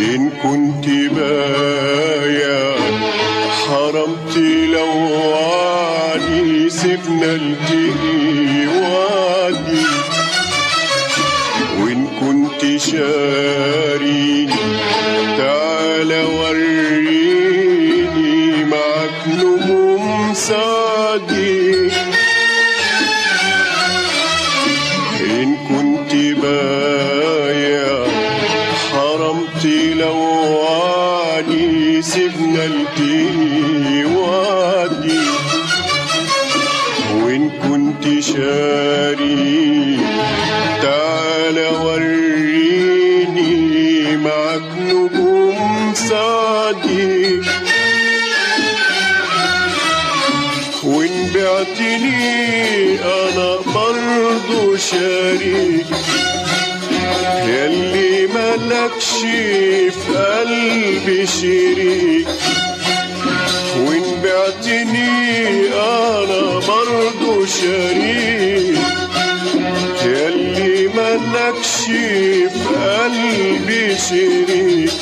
إن كنت بايع حرمت لو وعدي سيبنا التقي وعدي، وإن كنت شاريني تعالى وريني معك نجوم سعدي. إن كنت بايع حرمت لو وعدي سيبنا التقي وعدي، وإن كنت شاري تعالى وريني معك نجوم سعدي. وإن بعتني أنا برضو شريك ياللي ملكش في قلبي شريك. وإن بعتني أنا برضو شريك ياللي ملكش في قلبي شريك.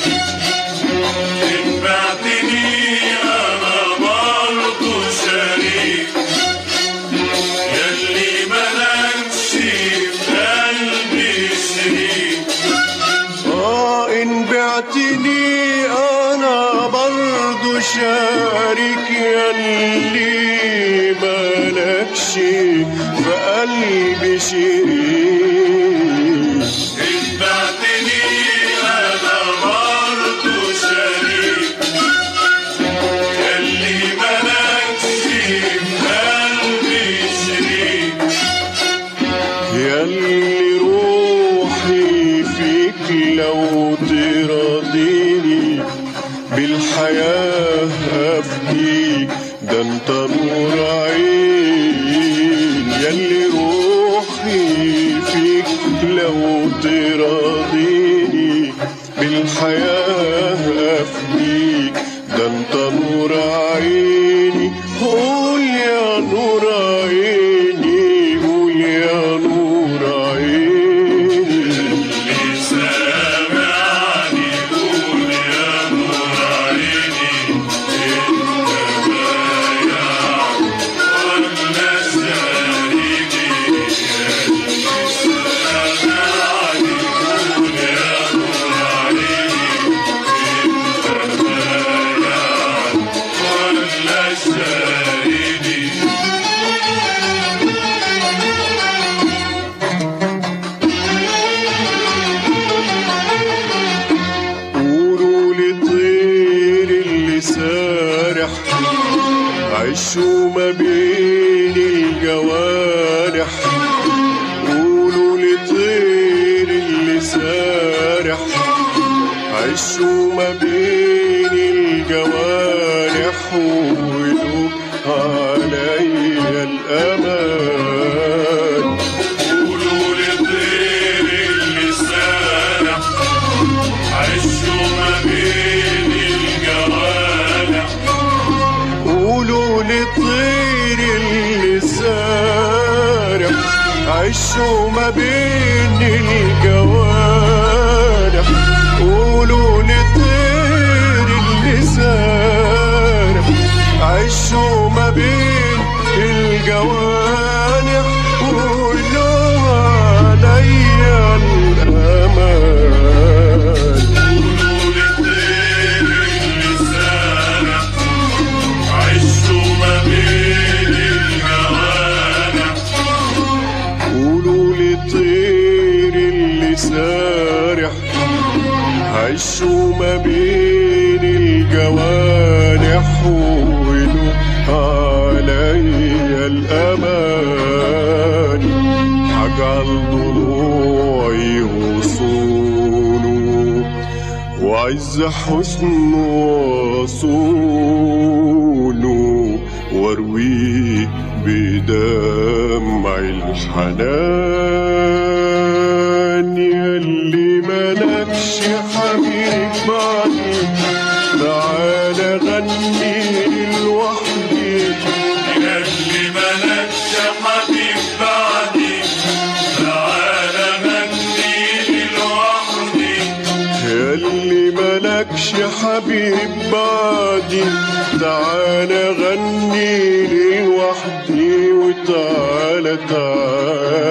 إن بعتني أنا برضو شريك ياللي ملكش في قلبي شريك. إن بعتني أنا برضو شريك ياللي ملكش في قلبي شريك. إن بعتني أنا برضو شريك ياللي ملكش في قلبي شريك. ياللي روحي فيك لو ترضيني بالحياة أفديك ده انت نور عين. ياللي روحي فيك لو ترضيني بالحياة أفديك ده انت نور عيني. قول يا نور عيني قول يا نور عيني. اللي سامعني قول يا نور عيني انت بايع ولا شاريني. اللي سامعني قول يا نور عيني انت بايع ولا شاريني. قولوا لطير اللي سارح عشوا ما بين الجوارح. قولوا لطير اللي سارح عشوا ما بين الجوارح وقولوا عليا الأمان. قولوا للطير اللي سارح عشوا ما بين الجوارح. قولوا للطير اللي سارح عشوا ما بين الجوارح. قولوا للطير اللي سارح عشوا ما بين الجوانح وقولوا عليا الأمان. قولوا للطير اللي سارح عشوا ما بين الجوارح. قولوا للطير اللي سارح عشوا ما بين الجوانح وقولوا عليا الأمان. هجعل ضلوعي غصونه وعز حسنه وصونه وارويه بدمع الحنان. ياللي ملكش حبيب بعدي تعالى غني لوحدي. ياللي ملكش حبيب بعدي تعالى غني لوحدي. اللي ملكش حبيب بعدي، تعالى غني لي وحدي وتعالى تعالى